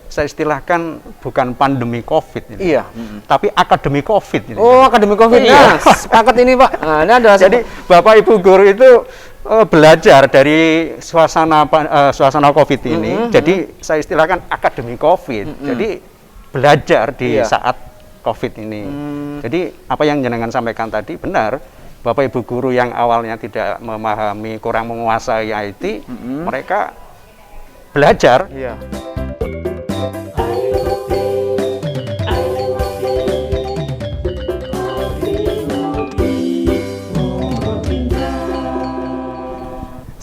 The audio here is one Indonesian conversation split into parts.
saya istilahkan bukan pandemi COVID ini, Iya. tapi akademi COVID ini. Oh, akademi COVID. Iya. Nah, sepakat ini Pak. Nah, ini ada Jadi Bapak Ibu guru itu belajar dari suasana COVID ini. Jadi saya istilahkan akademi COVID. Jadi belajar di Iya. saat COVID ini. Jadi apa yang jenengan sampaikan tadi benar. Bapak Ibu guru yang awalnya tidak memahami, kurang menguasai IT, mereka belajar. Iya.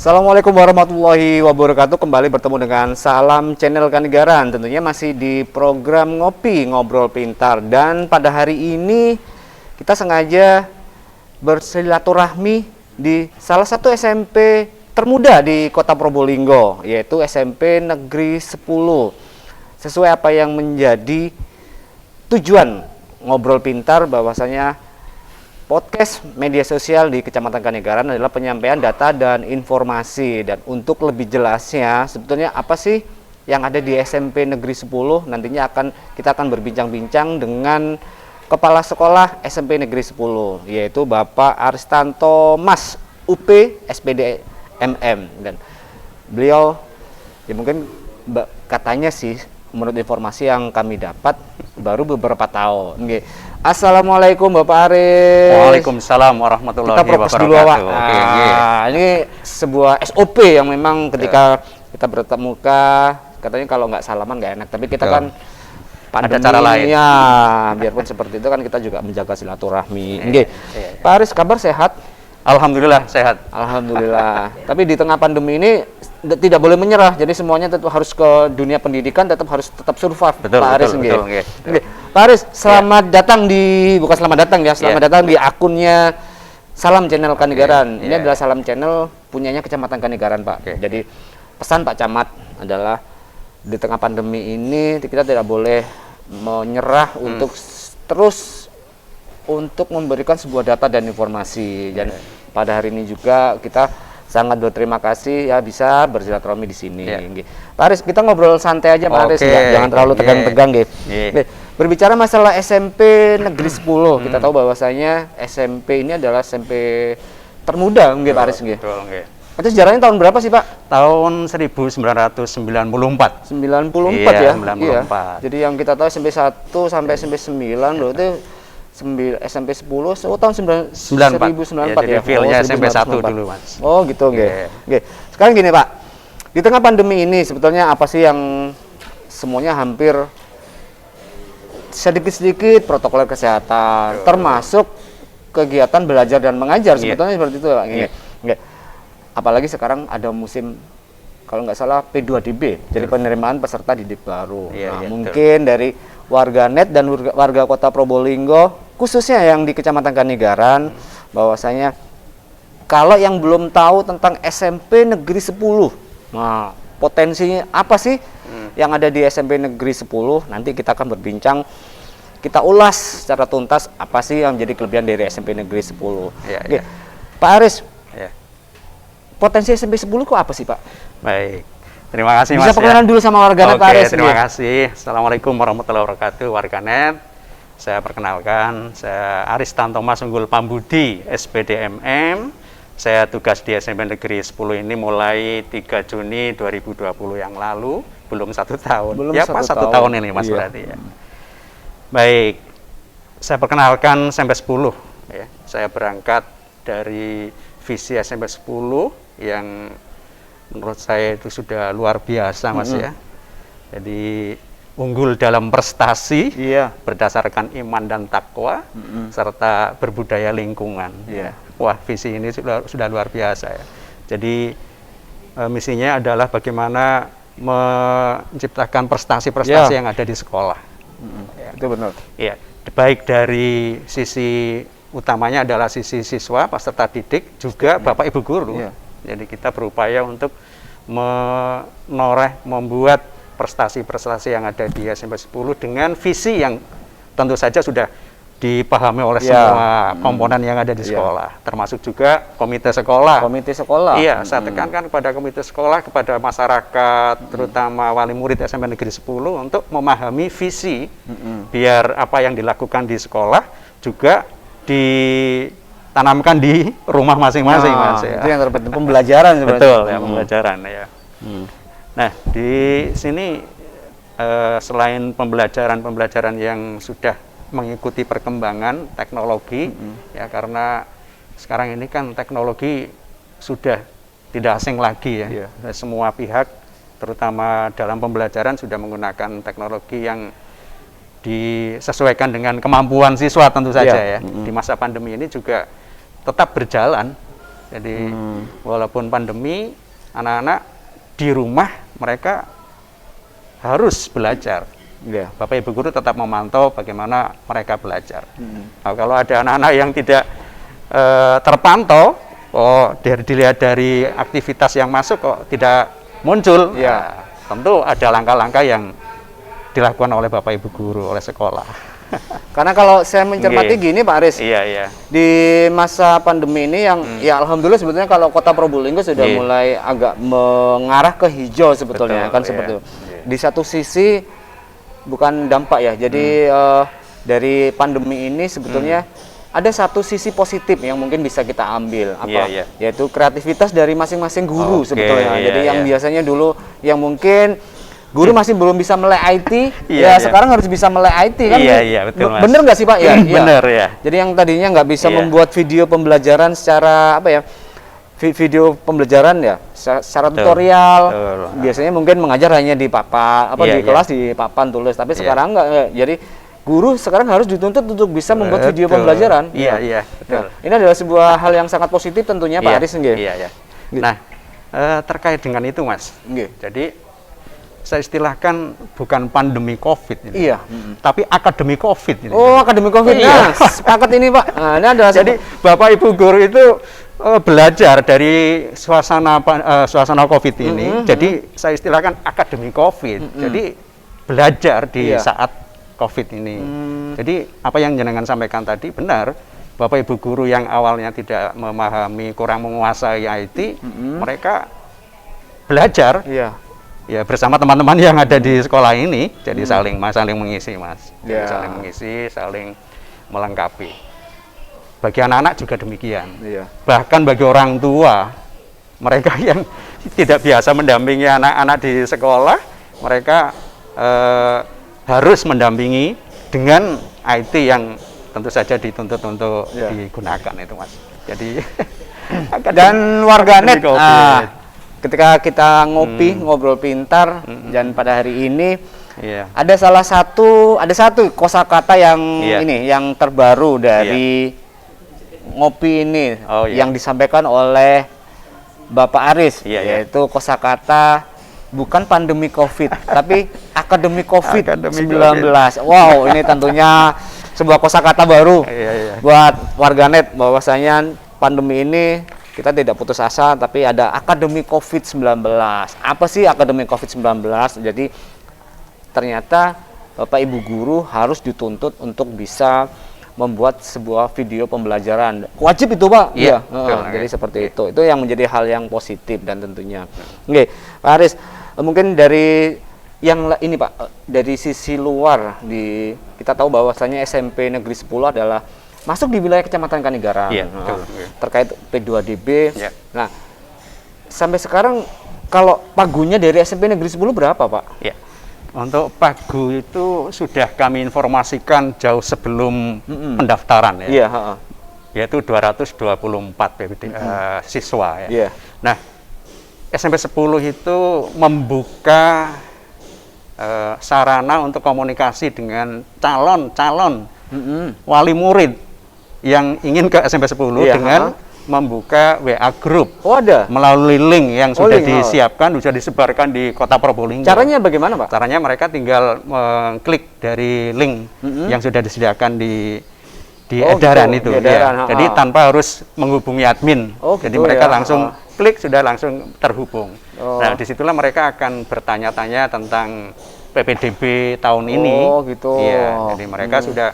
Assalamualaikum warahmatullahi wabarakatuh. Kembali bertemu dengan Salam Channel Kanegaran. Tentunya masih di program Ngopi Ngobrol Pintar. Dan pada hari ini kita sengaja bersilaturahmi di salah satu SMP termuda di Kota Probolinggo, yaitu SMP Negeri 10. Sesuai apa yang menjadi tujuan Ngobrol Pintar, bahwasanya podcast media sosial di Kecamatan Kanegaran adalah penyampaian data dan informasi. Dan untuk lebih jelasnya, sebetulnya apa sih yang ada di SMP Negeri 10? Nantinya kita akan berbincang-bincang dengan Kepala Sekolah SMP Negeri 10, yaitu Bapak Aristanto Mas, UP SPD MM. Dan beliau, ya mungkin katanya sih, menurut informasi yang kami dapat, baru beberapa tahun. Assalamualaikum Bapak Aris. Waalaikumsalam warahmatullahi wabarakatuh. Kita dulu, Pak. Oke, ini sebuah SOP yang memang ketika kita bertemu muka, katanya kalau nggak salaman nggak enak. Tapi kita kan ada cara lain. Ya, biarpun seperti itu kan kita juga menjaga silaturahmi. Pak Aris, kabar sehat? Alhamdulillah sehat. Alhamdulillah. Tapi di tengah pandemi ini tidak boleh menyerah. Jadi semuanya tetap harus ke dunia pendidikan, harus tetap survive. Betul, Pak Aris, betul. Pak Aris, selamat datang selamat datang di akunnya Salam Channel Kanegaran. Ini adalah Salam Channel punyanya Kecamatan Kanegaran, Pak. Jadi pesan Pak Camat adalah di tengah pandemi ini kita tidak boleh menyerah untuk terus untuk memberikan sebuah data dan informasi. Dan pada hari ini juga kita sangat berterima kasih ya bisa bersilaturahmi di sini. Pak Aris, kita ngobrol santai aja Pak Aris, jangan terlalu tegang-tegang Berbicara masalah SMP Negeri 10, kita tahu bahwasanya SMP ini adalah SMP termuda Pak Aris. Itu sejarahnya tahun berapa sih Pak? Tahun 1994. 94 ya? 94. Jadi yang kita tahu SMP 1 sampai SMP 9 loh, itu SMP 10 tahun 1994 ya. Filenya SMP 1 dulu, Mas. Oh, gitu, nggih. Sekarang gini, Pak. Di tengah pandemi ini sebetulnya apa sih yang semuanya hampir sedikit-sedikit protokol kesehatan, termasuk kegiatan belajar dan mengajar sebetulnya seperti itu, Pak. Apalagi sekarang ada musim, kalau nggak salah P2DB, jadi penerimaan peserta didik baru. Mungkin dari warganet dan warga Kota Probolinggo, khususnya yang di Kecamatan Kanegaran, bahwasanya kalau yang belum tahu tentang SMP Negeri 10, nah potensinya apa sih yang ada di SMP Negeri 10? Nanti kita akan berbincang, kita ulas secara tuntas apa sih yang menjadi kelebihan dari SMP Negeri 10. Pak Aris, potensi SMP 10 kok apa sih Pak? Baik, terima kasih Mas. Bisa perkenalan dulu sama warganet Pak Aris. Terima kasih. Assalamualaikum warahmatullahi wabarakatuh warganet. Saya perkenalkan, saya Aristanto Mas Unggul Pambudi, SPD MM. Saya tugas di SMP Negeri 10 ini mulai 3 Juni 2020 yang lalu, belum 1 tahun. Pas 1 tahun ini Mas berarti ya. Baik, saya perkenalkan SMP 10 ya. Saya berangkat dari visi SMP 10 yang menurut saya itu sudah luar biasa Mas ya. Jadi unggul dalam prestasi, berdasarkan iman dan takwa, serta berbudaya lingkungan. Wah, visi ini sudah luar biasa ya. Jadi misinya adalah bagaimana menciptakan prestasi-prestasi yang ada di sekolah. Itu benar. Ya, baik dari sisi utamanya adalah sisi siswa, peserta didik, juga Bapak Ibu guru. Jadi kita berupaya untuk membuat prestasi-prestasi yang ada di SMP 10 dengan visi yang tentu saja sudah dipahami oleh Ya. semua komponen yang ada di sekolah, termasuk juga komite sekolah. Komite sekolah. Iya, saya tekankan kepada komite sekolah, kepada masyarakat, terutama wali murid SMP Negeri 10 untuk memahami visi, biar apa yang dilakukan di sekolah juga ditanamkan di rumah masing-masing, Mas. Ya. Itu yang terpenting, pembelajaran sebenarnya. Betul, ya, pembelajaran ya. Nah, di sini selain pembelajaran yang sudah mengikuti perkembangan teknologi, ya karena sekarang ini kan teknologi sudah tidak asing lagi ya. Semua pihak, terutama dalam pembelajaran, sudah menggunakan teknologi yang disesuaikan dengan kemampuan siswa tentu saja ya. Di masa pandemi ini juga tetap berjalan. Jadi walaupun pandemi, anak-anak di rumah mereka harus belajar. Bapak Ibu guru tetap memantau bagaimana mereka belajar. Nah, kalau ada anak-anak yang tidak terpantau, dilihat dari aktivitas yang masuk kok tidak muncul, ya tentu ada langkah-langkah yang dilakukan oleh Bapak Ibu guru, oleh sekolah. Karena kalau saya mencermati gini Pak Aris, di masa pandemi ini yang ya alhamdulillah sebetulnya kalau Kota Probolinggo sudah mulai agak mengarah ke hijau sebetulnya. Betul, kan seperti itu. Di satu sisi bukan dampak ya, jadi dari pandemi ini sebetulnya ada satu sisi positif yang mungkin bisa kita ambil, yaitu kreativitas dari masing-masing guru sebetulnya. Jadi yang biasanya dulu yang mungkin guru masih belum bisa melek IT, sekarang harus bisa melek IT kan? Betul, Mas. Bener nggak sih Pak? Bener ya. Jadi yang tadinya nggak bisa membuat video pembelajaran secara apa ya? Video pembelajaran ya secara tutorial, biasanya mungkin mengajar hanya di papan di kelas di papan tulis, tapi sekarang enggak. Jadi guru sekarang harus dituntut untuk bisa membuat video pembelajaran. Betul. Nah, ini adalah sebuah hal yang sangat positif tentunya Pak Aris nggih. Nah, terkait dengan itu Mas. Jadi saya istilahkan bukan pandemi COVID ini, tapi akademi COVID ini. Oh, akademi COVID. Nah, sepakat ini Pak. Nah, ini adalah jadi Bapak Ibu guru itu belajar dari suasana COVID ini. Jadi saya istilahkan akademi COVID. Jadi belajar di saat COVID ini. Jadi apa yang jenengan sampaikan tadi benar. Bapak Ibu guru yang awalnya tidak memahami, kurang menguasai IT, mereka belajar. Ya bersama teman-teman yang ada di sekolah ini, jadi saling mengisi Mas, saling mengisi, saling melengkapi. Bagi anak-anak juga demikian. Bahkan bagi orang tua, mereka yang tidak biasa mendampingi anak-anak di sekolah, mereka harus mendampingi dengan IT yang tentu saja dituntut untuk digunakan itu Mas. Jadi dan warganet. Ketika kita ngobrol pintar, dan pada hari ini ada satu kosakata yang yang terbaru dari ngopi ini, yang disampaikan oleh Bapak Aris, yaitu kosakata bukan pandemi COVID, tapi akademi COVID-19. Wow, ini tentunya sebuah kosakata baru buat warganet, bahwasanya pandemi ini kita tidak putus asa, tapi ada akademi COVID-19. Apa sih akademi COVID-19? Jadi ternyata Bapak Ibu guru harus dituntut untuk bisa membuat sebuah video pembelajaran. Wajib itu Pak? Jadi seperti itu. Itu yang menjadi hal yang positif dan tentunya. Oke, Pak Aris, mungkin dari yang ini Pak, dari sisi luar, kita tahu bahwasanya SMP Negeri 10 adalah masuk di wilayah Kecamatan Kanigaran, terkait P2DB. Nah, sampai sekarang kalau pagunya dari SMP Negeri 10 berapa Pak? Untuk pagu itu sudah kami informasikan jauh sebelum pendaftaran yaitu 224 siswa ya. Nah, SMP 10 itu membuka sarana untuk komunikasi dengan calon wali murid yang ingin ke SMP 10 dengan membuka WA group. Ada melalui link yang sudah disiapkan, sudah disebarkan di Kota Probolinggo. Caranya bagaimana Pak? Caranya mereka tinggal mengklik dari link yang sudah disediakan di edaran itu. Jadi tanpa harus menghubungi admin. Jadi mereka langsung klik, sudah langsung terhubung. Nah, disitulah mereka akan bertanya-tanya tentang PPDB tahun ini. Jadi mereka sudah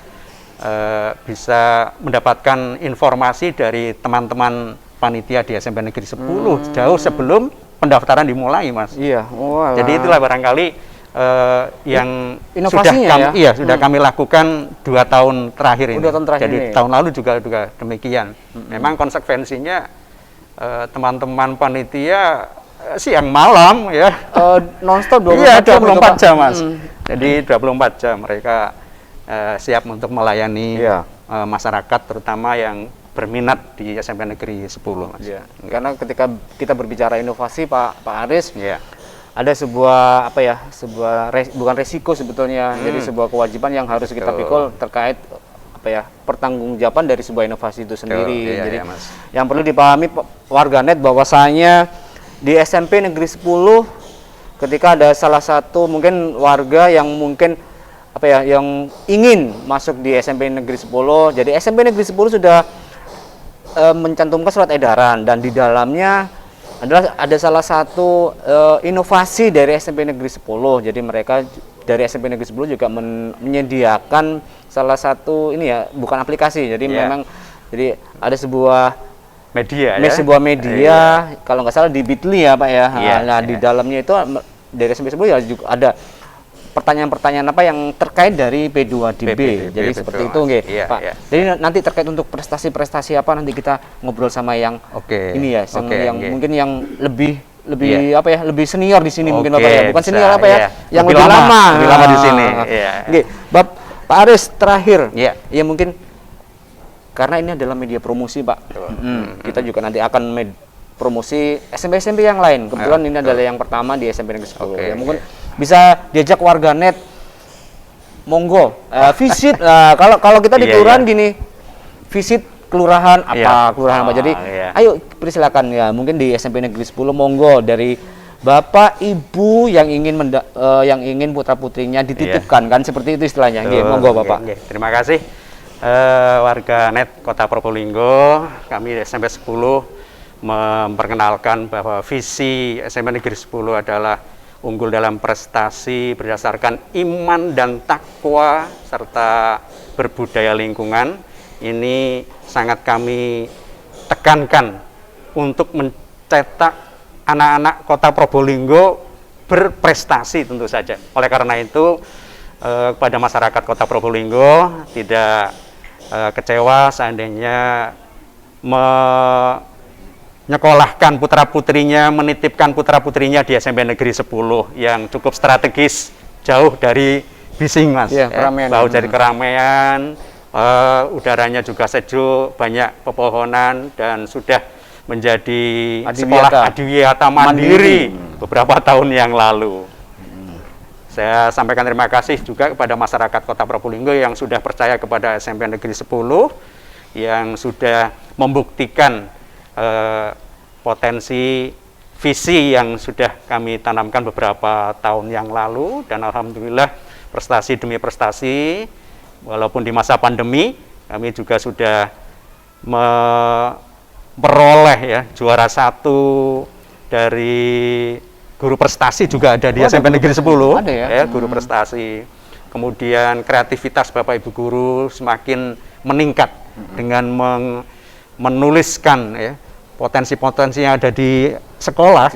bisa mendapatkan informasi dari teman-teman panitia di SMP Negeri 10 jauh sebelum pendaftaran dimulai, Mas. Iya. Oh, jadi itulah barangkali yang inovasinya sudah kami lakukan 2 tahun terakhir ini. 2 tahun terakhir jadi ini. Tahun lalu juga demikian. Memang konsekuensinya teman-teman panitia siang malam ya. Nonstop 24 jam, Mas. Jadi 24 jam mereka siap untuk melayani masyarakat, terutama yang berminat di SMP Negeri 10, Mas. Ya. Karena ketika kita berbicara inovasi, Pak Aris, ada sebuah bukan resiko sebetulnya, jadi sebuah kewajiban yang harus kita pikul terkait pertanggungjawaban dari sebuah inovasi itu sendiri. Jadi Mas. Yang perlu dipahami warganet bahwasanya di SMP Negeri 10 ketika ada salah satu mungkin warga yang mungkin yang ingin masuk di SMP Negeri 10. Jadi SMP Negeri 10 sudah mencantumkan surat edaran, dan di dalamnya adalah ada salah satu inovasi dari SMP Negeri 10. Jadi mereka dari SMP Negeri 10 juga menyediakan salah satu bukan aplikasi. Jadi memang jadi ada sebuah media kalau nggak salah di Bitly ya, Pak ya. Di dalamnya itu dari SMP 10 ya juga ada pertanyaan-pertanyaan yang terkait dari P2DB. Jadi seperti itu Pak. Jadi nanti terkait untuk prestasi-prestasi apa nanti kita ngobrol sama yang ini ya, mungkin yang lebih lebih senior di sini mungkin Bapak ya. Bukan senior yang lebih lama di sini. Pak Aris terakhir. Ya mungkin karena ini adalah media promosi, Pak. Kita juga nanti akan promosi SMP-SMP yang lain. Kebetulan ini adalah yang pertama di SMP Negeri 10. Mungkin bisa diajak warganet, monggo visit. Kalau kita di kelurahan gini, visit kelurahan kelurahan apa. Jadi ayo persilakan ya. Mungkin di SMP Negeri 10 monggo dari Bapak Ibu yang ingin putra putrinya dititipkan kan seperti itu istilahnya. Monggo Bapak. Terima kasih warganet Kota Probolinggo. Kami di SMP 10 memperkenalkan bahwa visi SMP Negeri 10 adalah unggul dalam prestasi berdasarkan iman dan takwa serta berbudaya lingkungan. Ini sangat kami tekankan untuk mencetak anak-anak Kota Probolinggo berprestasi tentu saja. Oleh karena itu kepada masyarakat Kota Probolinggo tidak kecewa seandainya menyekolahkan putra-putrinya, menitipkan putra-putrinya di SMP Negeri 10 yang cukup strategis, jauh dari bising, Mas. Jauh dari keramaian, udaranya juga sejuk, banyak pepohonan, dan sudah menjadi sekolah adiwiyata mandiri beberapa tahun yang lalu. Saya sampaikan terima kasih juga kepada masyarakat Kota Probolinggo yang sudah percaya kepada SMP Negeri 10, yang sudah membuktikan potensi visi yang sudah kami tanamkan beberapa tahun yang lalu, dan alhamdulillah prestasi demi prestasi, walaupun di masa pandemi kami juga sudah memperoleh juara 1 dari guru prestasi juga ada di SMP Negeri 10. Ada guru prestasi. Kemudian kreativitas Bapak Ibu guru semakin meningkat dengan menuliskan potensi-potensi yang ada di sekolah,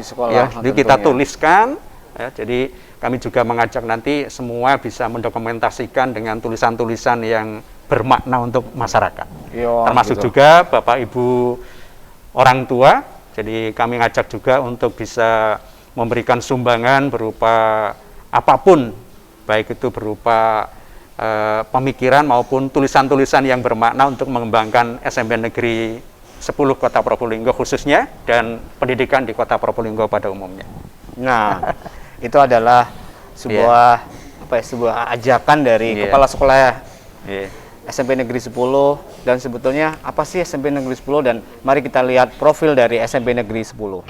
jadi kita tuliskan. Jadi kami juga mengajak nanti semua bisa mendokumentasikan dengan tulisan-tulisan yang bermakna untuk masyarakat. Termasuk juga Bapak Ibu orang tua. Jadi kami ngajak juga untuk bisa memberikan sumbangan berupa apapun, baik itu berupa pemikiran maupun tulisan-tulisan yang bermakna untuk mengembangkan SMP Negeri 10 Kota Probolinggo khususnya, dan pendidikan di Kota Probolinggo pada umumnya. Nah, itu adalah sebuah sebuah ajakan dari kepala sekolah SMP Negeri 10. Dan sebetulnya apa sih SMP Negeri 10, dan mari kita lihat profil dari SMP Negeri 10.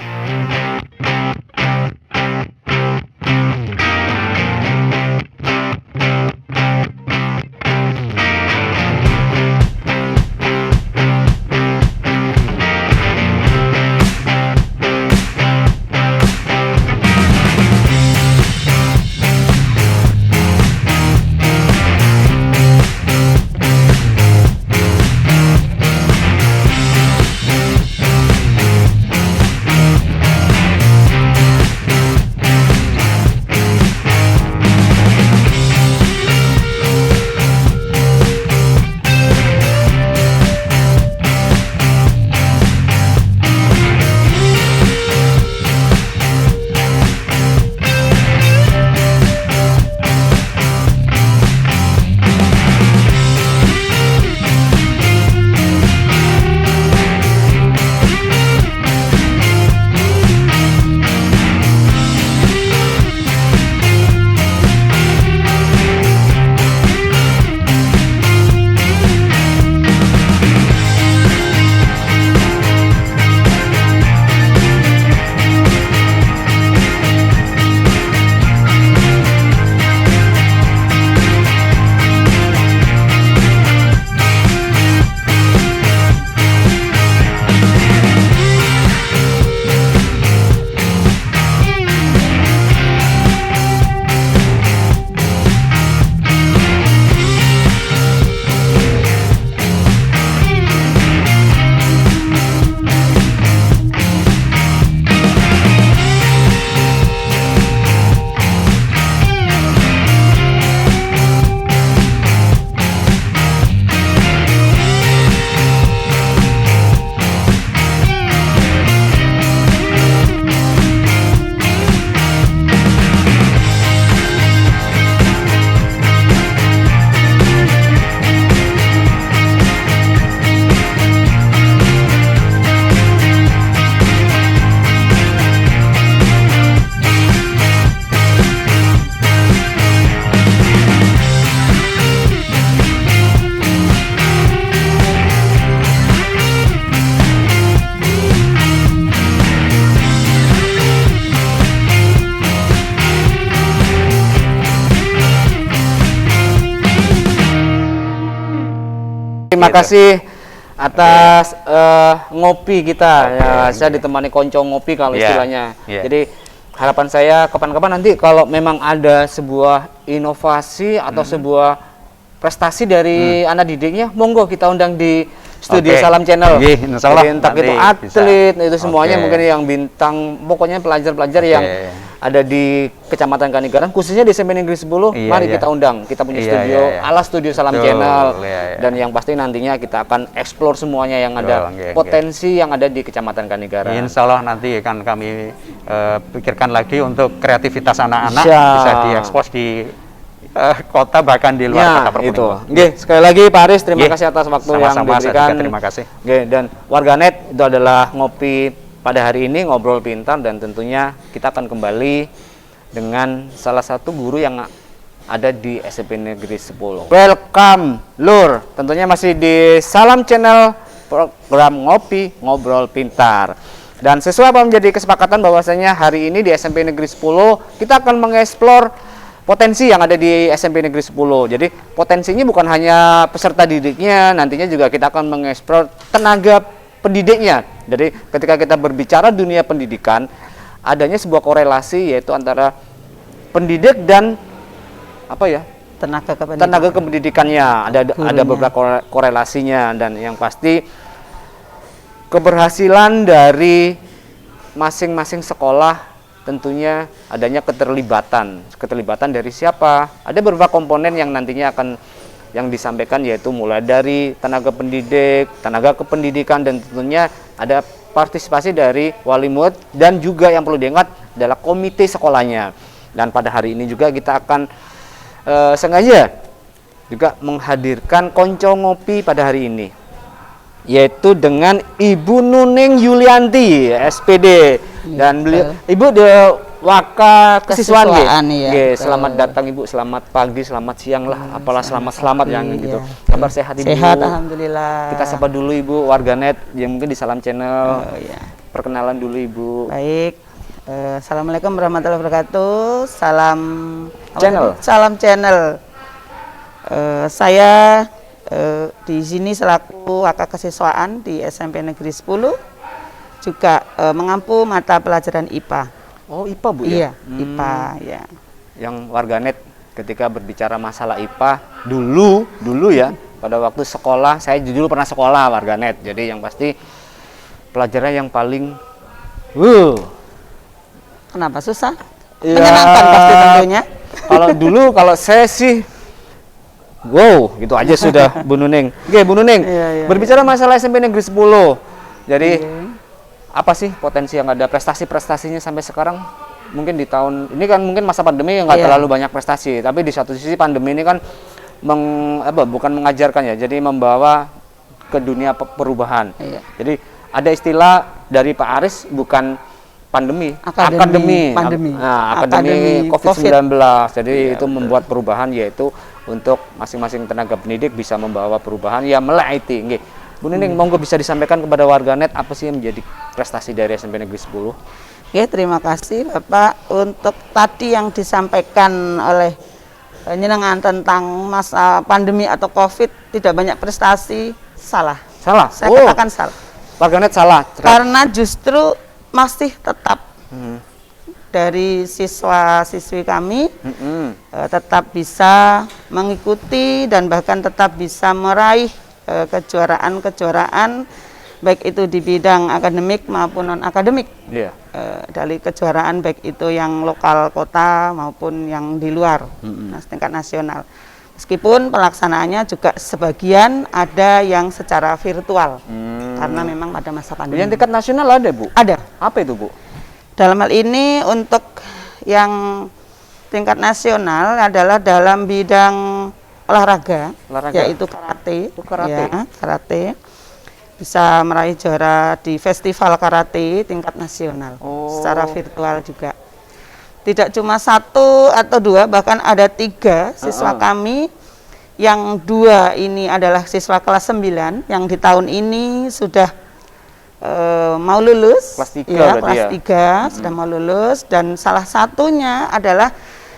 Terima Gitu. kasih atas ngopi kita. Ya, saya ditemani konco ngopi kalau Iya, istilahnya. iya. Jadi harapan saya kapan-kapan nanti kalau memang ada sebuah inovasi atau sebuah prestasi dari anak didiknya, monggo kita undang di studio Oke. Salam Channel. Iya, insya Allah Jadi entah nanti itu bisa. atlet, itu semuanya Oke. mungkin yang bintang, pokoknya pelajar-pelajar Oke. yang ada di Kecamatan Kanigaran, khususnya di SMP Negeri 10, Iya, mari iya. kita undang. Kita punya Iya, studio, iya, iya. ala studio Salam Betul, Channel. iya, iya. Dan yang pasti nantinya kita akan eksplor semuanya yang ada, Betul, oke, potensi yang ada di Kecamatan Kanigaran. Insya Allah nanti akan kami pikirkan lagi untuk kreativitas anak-anak Siap. bisa diekspos di kota bahkan di luar Ya, kota Probolinggo. itu. Oke, sekali lagi Pak Aris, terima Nggih, kasih atas waktu yang sama-sama, saya diberikan. juga terima kasih. Oke, dan warganet itu adalah ngopi pada hari ini, ngobrol pintar, dan tentunya kita akan kembali dengan salah satu guru yang ada di SMP Negeri 10. Welcome, Lur. Tentunya masih di Salam Channel, program ngopi ngobrol pintar. Dan sesuai apa menjadi kesepakatan bahwasanya hari ini di SMP Negeri 10 kita akan mengeksplor potensi yang ada di SMP Negeri 10. Jadi potensinya bukan hanya peserta didiknya, nantinya juga kita akan mengeksplor tenaga pendidiknya. Jadi ketika kita berbicara dunia pendidikan, adanya sebuah korelasi yaitu antara pendidik dan apa ya? Tenaga kependidikannya. Ada beberapa korelasinya, dan yang pasti keberhasilan dari masing-masing sekolah tentunya adanya keterlibatan dari siapa. Ada beberapa komponen yang nantinya akan yang disampaikan, yaitu mulai dari tenaga pendidik, tenaga kependidikan, dan tentunya ada partisipasi dari wali murid, dan juga yang perlu diingat adalah komite sekolahnya. Dan pada hari ini juga kita akan sengaja juga menghadirkan konco ngopi pada hari ini, yaitu dengan Ibu Nuning Yulianti, SPD. Dan beliau, Ibu di Waka Kesiswaan. Iya, Oke, selamat datang Ibu, selamat pagi, selamat siang lah, apalah selamat yang Iya. gitu. Kabar sehat Ibu? Sehat, alhamdulillah. Kita sapa dulu Ibu warganet yang mungkin di Salam Channel. Oh, iya. Perkenalan dulu Ibu. Baik. Assalamualaikum warahmatullahi wabarakatuh. Salam Channel. Salam Channel. Saya di sini selaku Waka Kesiswaan di SMP Negeri 10, juga mengampu mata pelajaran IPA. Oh, IPA Bu Iya, ya? IPA ya. Yang warganet ketika berbicara masalah IPA dulu ya, pada waktu sekolah, saya dulu pernah sekolah warganet. Jadi yang pasti pelajaran yang paling Kenapa susah? Ya, Menyenangkan pasti tentunya. Kalau dulu kalau saya sih gitu aja sudah Bu Nuning. Oke, Bu Nuning. Iya, Berbicara masalah SMP Negeri 10. Jadi apa sih potensi yang ada, prestasi-prestasinya sampai sekarang? Mungkin di tahun ini kan mungkin masa pandemi nggak Iya. terlalu banyak prestasi, tapi di satu sisi pandemi ini kan bukan mengajarkan ya, jadi membawa ke dunia perubahan. Iya. Jadi ada istilah dari Pak Aris, bukan pandemi, Pandemi. akademi COVID-19. Jadi Iya, itu membuat perubahan, yaitu untuk masing-masing tenaga pendidik bisa membawa perubahan ya melek IT. Nggih. Bu Nining, monggo bisa disampaikan kepada warganet apa sih yang menjadi prestasi dari SMP Negeri 10? Oke, terima kasih Bapak untuk tadi yang disampaikan oleh penyenangan tentang masa pandemi atau COVID, tidak banyak prestasi. Salah. Salah. Saya katakan salah. Warganet salah. Karena justru masih tetap dari siswa-siswi kami tetap bisa mengikuti dan bahkan tetap bisa meraih kejuaraan-kejuaraan, baik itu di bidang akademik maupun non akademik. Iya. Dari kejuaraan baik itu yang lokal kota maupun yang di luar, tingkat nasional. Meskipun pelaksanaannya juga sebagian ada yang secara virtual, karena memang pada masa pandemi. Yang tingkat nasional ada Bu? Ada. Apa itu Bu? Dalam hal ini untuk yang tingkat nasional adalah dalam bidang olahraga. Yaitu karate. Karate. Ya, karate. Bisa meraih juara di festival karate tingkat nasional. Secara virtual juga. Tidak cuma 1 atau 2, bahkan ada 3 siswa kami. Yang 2 ini adalah siswa kelas 9 yang di tahun ini sudah mau lulus. Kelas 3 ya, berarti kelas 3 sudah mau lulus, dan salah satunya adalah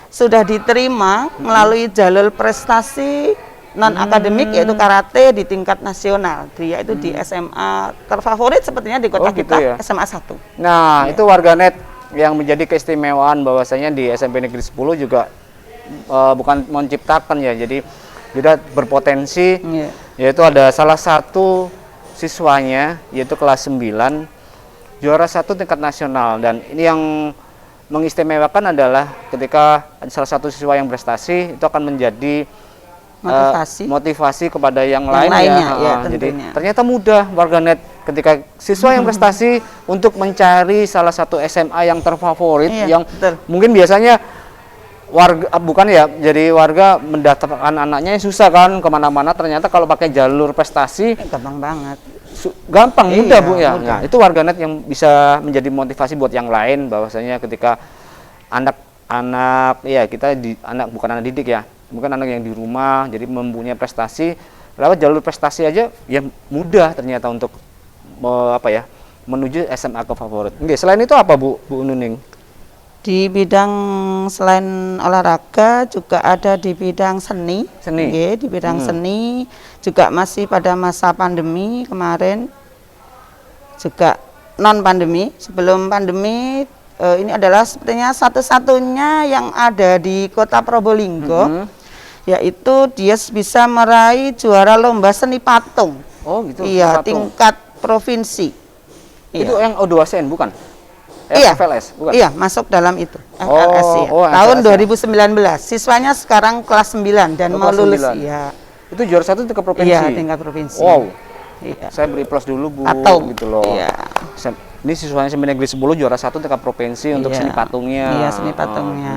sudah diterima melalui jalur prestasi non akademik yaitu karate di tingkat nasional. Dia itu di SMA terfavorit sepertinya di kota gitu kita ya. SMA 1. Nah, itu warganet yang menjadi keistimewaan bahwasanya di SMP Negeri 10 juga bukan menciptakan ya. Jadi tidak berpotensi, Iya. yaitu ada salah satu siswanya yaitu kelas 9 juara 1 tingkat nasional, dan ini yang mengistimewakan adalah ketika salah satu siswa yang prestasi itu akan menjadi motivasi kepada yang lainnya. Ya, jadi tentunya. ternyata mudah warganet ketika siswa yang prestasi untuk mencari salah satu SMA yang terfavorit, Iya, yang betul. mungkin biasanya warga bukan ya, jadi warga mendaftarkan anaknya susah kan kemana-mana. Ternyata kalau pakai jalur prestasi Gampang banget. gampang, Iya, mudah Bu ya. mudah. Nah, itu warganet yang bisa menjadi motivasi buat yang lain, bahwasanya ketika anak-anak ya kita anak bukan anak didik ya, bukan anak yang di rumah jadi mempunyai prestasi lewat jalur prestasi aja ya mudah ternyata untuk menuju SMA ke favorit. Oke, selain itu apa Bu Nuning? Di bidang selain olahraga juga ada di bidang seni. Oke, di bidang seni juga masih pada masa pandemi kemarin, juga non pandemi. Sebelum pandemi ini adalah sepertinya satu-satunya yang ada di Kota Probolinggo, yaitu dia bisa meraih juara lomba seni patung. Oh gitu. Iya, patung. tingkat provinsi. Itu Iya. yang O2CN bukan? Iya, FLS, bukan? iya, masuk dalam itu. FLS ya. Tahun FLS ya. 2019. Siswanya sekarang kelas 9 dan mau kelas lulus. 9. Iya. Itu juara 1 tingkat provinsi. Iya, tingkat provinsi. Wow. Iya. Saya beri plus dulu Bu, Patung. gitu loh. Iya. Ini siswanya SMP Negeri 10 juara 1 tingkat provinsi untuk Iya. seni patungnya. Iya, seni patungnya.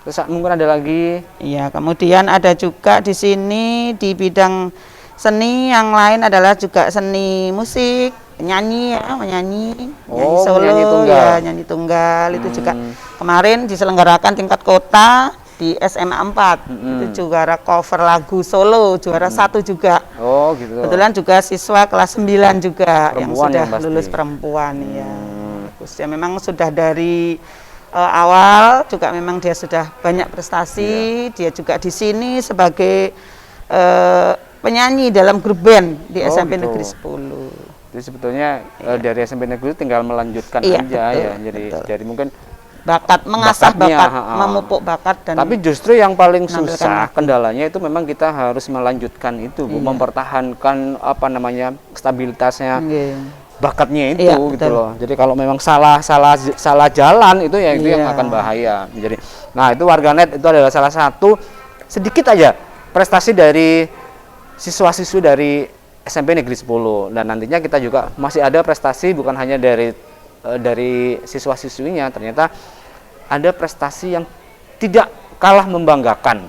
Terus mungkin ada lagi. Iya, kemudian ada juga di sini di bidang seni yang lain adalah juga seni musik, menyanyi ya, menyanyi solo, menyanyi tunggal. ya, nyanyi tunggal. Itu juga kemarin diselenggarakan tingkat kota di SMA 4. Itu juara cover lagu solo, juara 1 juga. Oh, gitu. Kebetulan juga siswa kelas 9 juga yang Perempuan sudah yang pasti. lulus perempuan ya. Terus ya memang sudah dari awal juga memang dia sudah banyak prestasi. Dia juga di sini sebagai penyanyi dalam grup band di SMP gitu. Negeri 10. Jadi sebetulnya dari SMP Negeri itu tinggal melanjutkan Iya, aja betul, ya. Jadi betul. jadi mungkin Bakat, mengasah bakatnya, bakat, memupuk bakat dan tapi justru yang paling menampilkan susah lagi. kendalanya itu memang kita harus melanjutkan itu Bu, Iya. mempertahankan stabilitasnya Iya. bakatnya itu Iya, gitu betul. loh. Jadi kalau memang salah jalan itu ya itu yang Iya. akan bahaya. Jadi nah, itu warganet itu adalah salah satu sedikit aja prestasi dari siswa-siswi dari SMP Negeri 10, dan nantinya kita juga masih ada prestasi bukan hanya dari siswa-siswinya, ternyata ada prestasi yang tidak kalah membanggakan,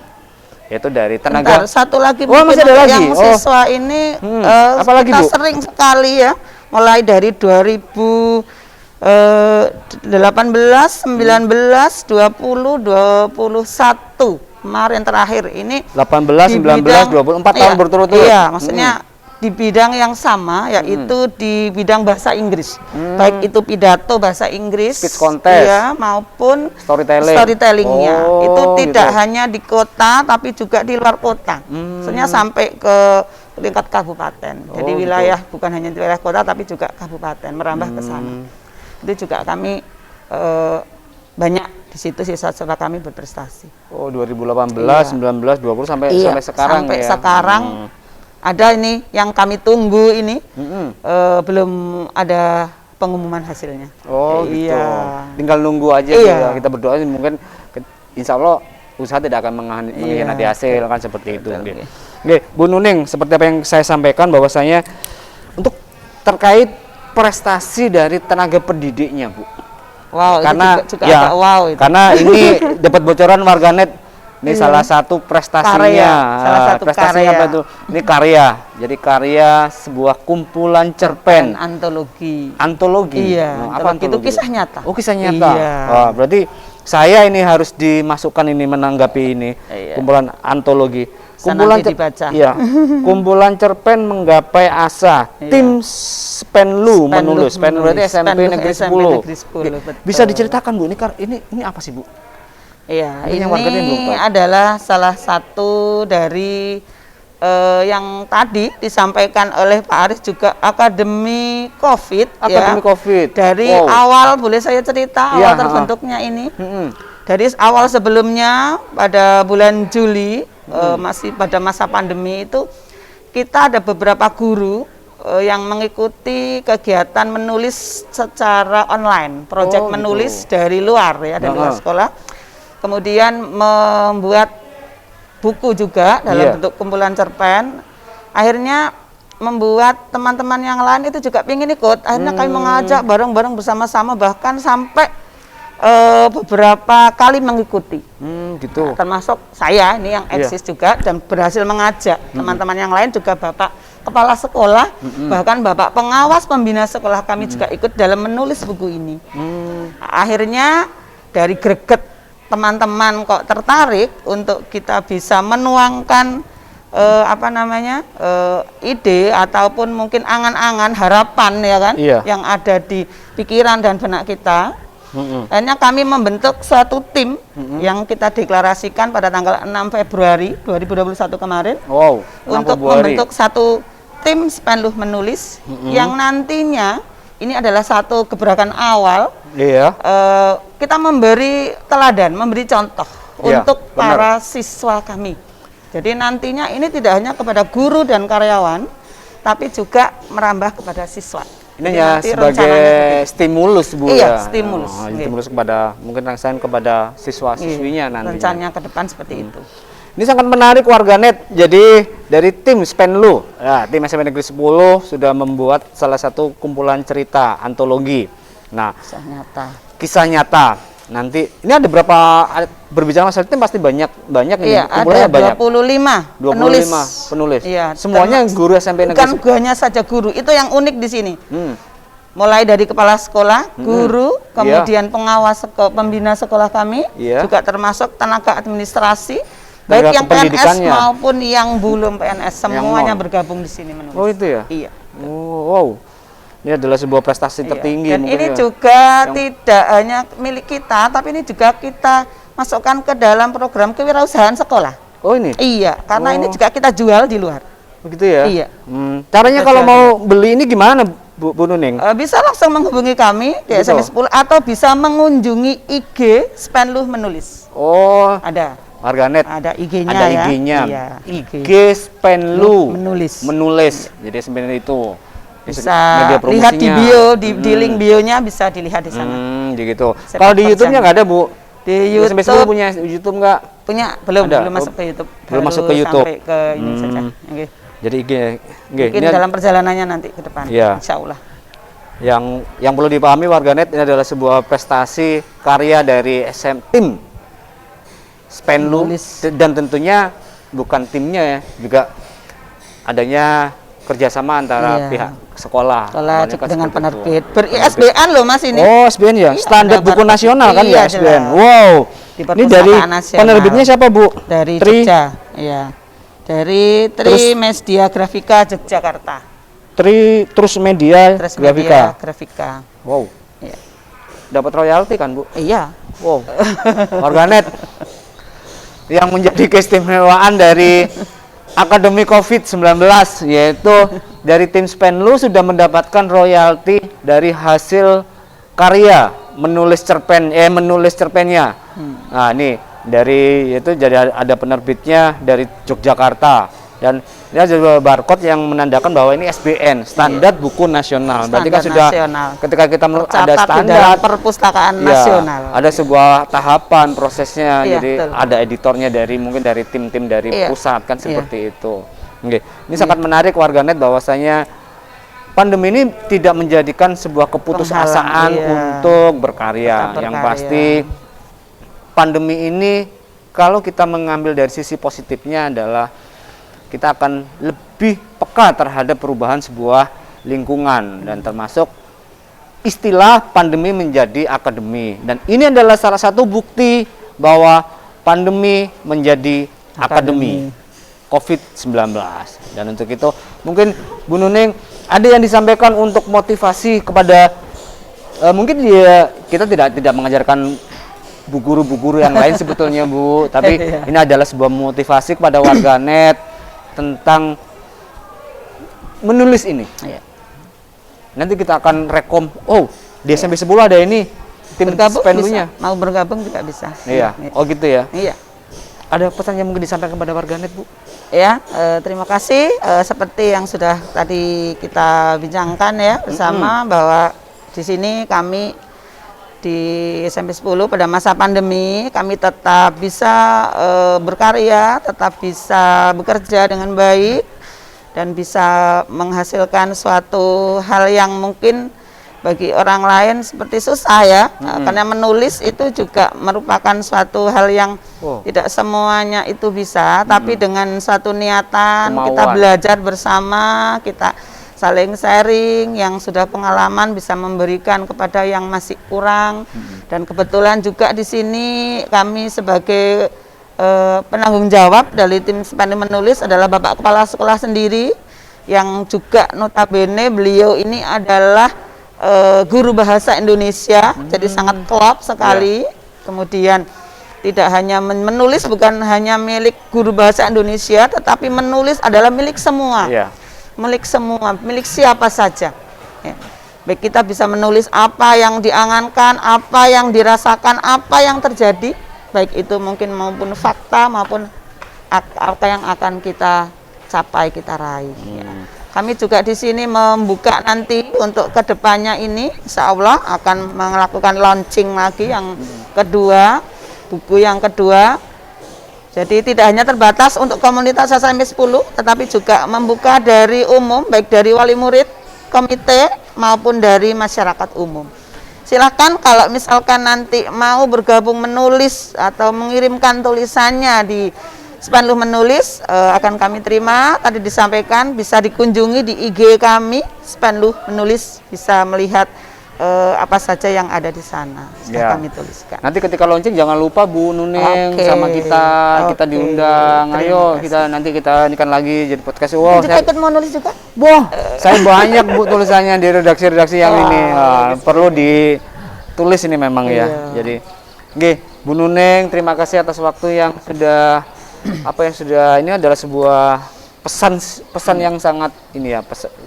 yaitu dari tenaga. Bentar, satu lagi Oh, masih ada lagi? yang siswa ini apa lagi, kita Bu? sering sekali ya, mulai dari 2018, 19, 20, 21 kemarin terakhir ini 18, di 19, 24 tahun iya, berturut-turut. Iya, maksudnya di bidang yang sama, yaitu di bidang bahasa Inggris, baik itu pidato bahasa Inggris, Speech contest. ya, maupun Storytelling. storytellingnya. Oh, Itu tidak gitu. hanya di kota, tapi juga di luar kota. Maksudnya sampai ke tingkat kabupaten. Jadi gitu. wilayah bukan hanya di wilayah kota, tapi juga kabupaten, merambah ke sana. Itu juga kami banyak di situ siswa-siswa kami berprestasi. Oh, 2018, 19, 20 sampai sekarang sampai ya. sekarang ada ini yang kami tunggu ini belum ada pengumuman hasilnya. Oh, gitu. Iya. Tinggal nunggu aja Iya. ya. Kita berdoa mungkin insya Allah usaha tidak akan mengkhianati hasil kan seperti itu. Betul, Oke. Oke, Bu Nuning, seperti apa yang saya sampaikan bahwasanya untuk terkait prestasi dari tenaga pendidiknya, Bu. Wow, Karena itu juga agak wow itu. karena ini dapat bocoran warganet. Ini salah satu prestasinya. Karya, salah satu prestasinya karya. apa itu? Ini karya. Jadi karya sebuah kumpulan cerpen. Antologi. Antologi. Iya, Nah, apa antologi itu kisah nyata. Oh, kisah nyata. Iya. Wah, berarti saya ini harus dimasukkan ini menanggapi ini Iya. kumpulan antologi. Bisa Kumpulan nanti dibaca. Iya. Kumpulan cerpen menggapai asa. Iya. Tim Spenlu menulis. Spenlu berarti SMP Spenlu Negeri 10. SMP Negeri 10, Oke. betul. Bisa diceritakan Bu, ini apa sih Bu? Iya, Ini yang warganya belum ini tahu. adalah salah satu dari yang tadi disampaikan oleh Pak Aris juga Akademi COVID. Akademi COVID. Dari awal, boleh saya cerita awal terbentuknya ini? Dari awal sebelumnya pada bulan Juli, masih pada masa pandemi itu, kita ada beberapa guru yang mengikuti kegiatan menulis secara online, proyek menulis dari luar ya, dari luar sekolah. Kemudian membuat buku juga dalam bentuk kumpulan cerpen. Akhirnya membuat teman-teman yang lain itu juga ingin ikut. Akhirnya kami mengajak bareng-bareng bersama-sama, bahkan sampai beberapa kali mengikuti. Gitu. Nah, termasuk saya ini yang eksis juga dan berhasil mengajak teman-teman yang lain juga, Bapak Kepala Sekolah, bahkan Bapak Pengawas Pembina Sekolah kami juga ikut dalam menulis buku ini. Akhirnya dari greget teman-teman kok tertarik untuk kita bisa menuangkan ide ataupun mungkin angan-angan, harapan ya kan, yang ada di pikiran dan benak kita. Akhirnya kami membentuk suatu tim yang kita deklarasikan pada tanggal 6 Februari 2021 kemarin. Untuk membentuk satu tim Spenluh menulis yang nantinya ini adalah satu gebrakan awal. Kita memberi teladan, memberi contoh untuk para siswa kami. Jadi nantinya ini tidak hanya kepada guru dan karyawan, tapi juga merambah kepada siswa. Ini ya sebagai stimulus, Bu. Iya, stimulus. Stimulus kepada mungkin rangsangan kepada siswa-siswinya nantinya. Rencananya ke depan seperti itu. Ini sangat menarik warganet. Jadi dari tim Spenluh, tim SMP Negeri 10 sudah membuat salah satu kumpulan cerita antologi. Nah, kisah nyata. Nanti ini ada berapa, berbicara masalah tim pasti banyak ini. Iya, ada 25 penulis. Iya, semuanya guru SMP Negeri 10. Bukan hanya saja guru, itu yang unik di sini. Mulai dari kepala sekolah, guru, kemudian pengawas pembina sekolah kami, juga termasuk tenaga administrasi, baik yang PNS maupun yang belum PNS, semuanya bergabung di sini menulis. Oh, itu ya? Iya. Ini adalah sebuah prestasi tertinggi. Dan ini juga tidak hanya milik kita, tapi ini juga kita masukkan ke dalam program kewirausahaan sekolah. Oh, ini? Iya, karena ini juga kita jual di luar. Begitu ya? Iya. Caranya kalau mau beli ini gimana, Bu Nuning? Bisa langsung menghubungi kami di SMP 10 atau bisa mengunjungi IG Spenluh menulis. Ada. Warganet. Ada IG-nya ada ya. IG-nya. Iya, IG Spenluh menulis. Jadi sebenarnya itu bisa lihat di bio, di link bionya bisa dilihat di sana. Gitu. Kalau di YouTube-nya nggak ada, Bu? Di YouTube punya YouTube nggak? Belum masuk ke YouTube. Belum masuk ke YouTube. Sampai ke ini saja. Jadi IG. Mungkin dalam perjalanannya nanti ke depan. Insya Allah. Yang perlu dipahami warganet, ini adalah sebuah prestasi karya dari tim Spenluh, dan tentunya bukan timnya ya, juga adanya kerjasama antara pihak sekolah juga dengan penerbit. ISBN loh Mas ini. ISBN ya, standar buku nasional kan ya ISBN. Ini dari penerbitnya siapa, Bu? Dari Jogja. Iya. Dari Tri Media Grafika Yogyakarta. Terus Media Grafika. Iya. Dapat royalti kan, Bu? Iya. Warganet. Yang menjadi keistimewaan dari Akademi COVID-19 yaitu dari tim Spenluh sudah mendapatkan royalti dari hasil karya menulis cerpennya. Nah, ini dari itu jadi ada penerbitnya dari Yogyakarta, dan ini ada barcode yang menandakan bahwa ini SBN, standar buku nasional. Berarti kan sudah ketika kita ada standar perpustakaan nasional. Ada sebuah tahapan prosesnya. Jadi ada editornya mungkin dari tim-tim dari pusat kan seperti itu. Ini sangat menarik warganet, bahwasanya pandemi ini tidak menjadikan sebuah keputusasaan untuk berkarya. Yang pasti pandemi ini kalau kita mengambil dari sisi positifnya adalah kita akan lebih peka terhadap perubahan sebuah lingkungan, dan termasuk istilah pandemi menjadi akademi. Dan ini adalah salah satu bukti bahwa pandemi menjadi akademi COVID-19. Dan untuk itu mungkin Bu Nuning ada yang disampaikan untuk motivasi kepada mungkin kita tidak mengajarkan bu guru yang lain sebetulnya, Bu, tapi ini adalah sebuah motivasi kepada warganet tentang menulis ini. Iya. Nanti kita akan rekom. Oh, di SMP 10 ada ini tim Bergabung Spenlunya. bisa. Mau bergabung juga bisa. Iya. Oh gitu ya. Iya. Ada pesan yang mungkin disampaikan kepada warganet, Bu? Ya, terima kasih. Seperti yang sudah tadi kita bincangkan ya bersama bahwa di sini kami di SMP 10 pada masa pandemi kami tetap bisa berkarya, tetap bisa bekerja dengan baik dan bisa menghasilkan suatu hal yang mungkin bagi orang lain seperti susah ya. Karena menulis itu juga merupakan suatu hal yang tidak semuanya itu bisa, tapi dengan suatu niatan kita belajar bersama, kita saling sharing, yang sudah pengalaman bisa memberikan kepada yang masih kurang. Dan kebetulan juga di sini kami sebagai penanggung jawab dari tim Spenlu Menulis adalah Bapak Kepala Sekolah sendiri, yang juga notabene beliau ini adalah guru bahasa Indonesia, jadi sangat klop sekali. Kemudian tidak hanya menulis, bukan hanya milik guru bahasa Indonesia, tetapi menulis adalah milik semua. Milik semua, milik siapa saja. Ya. Baik, kita bisa menulis apa yang diangankan, apa yang dirasakan, apa yang terjadi, baik itu mungkin maupun fakta maupun apa yang akan kita capai, kita raih. Ya. Kami juga di sini membuka nanti untuk kedepannya ini, insya Allah akan melakukan launching lagi yang kedua, buku yang kedua. Jadi tidak hanya terbatas untuk komunitas SMP 10, tetapi juga membuka dari umum, baik dari wali murid, komite, maupun dari masyarakat umum. Silahkan kalau misalkan nanti mau bergabung menulis atau mengirimkan tulisannya di Spenlu Menulis, akan kami terima. Tadi disampaikan bisa dikunjungi di IG kami, Spenlu Menulis, bisa melihat apa saja yang ada di sana sudah kami tuliskan. Nanti ketika launching jangan lupa Bu Nuneng sama kita diundang. Ayo nanti kita nikahan lagi jadi podcast. Wow, saya ikut mau nulis juga. Saya banyak Bu tulisannya di redaksi-redaksi yang ini. Perlu ditulis ini memang ya. Jadi, Bu Nuneng, terima kasih atas waktu yang sudah ini adalah sebuah pesan yang sangat ini ya,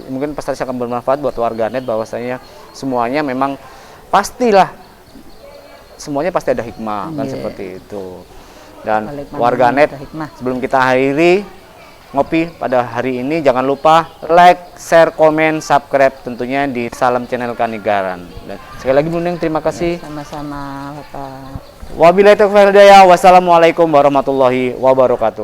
mungkin pesan yang akan bermanfaat buat warganet, bahwasanya semuanya memang pastilah semuanya pasti ada hikmah kan, seperti itu. Dan warganet, sebelum kita akhiri ngopi pada hari ini, jangan lupa like, share, komen, subscribe tentunya di Salam Channel Kanigaran. Dan sekali lagi Bu Neng, terima kasih. Sama-sama Bapak. Wabillahi taufiq wal hidayah. Wassalamualaikum warahmatullahi wabarakatuh.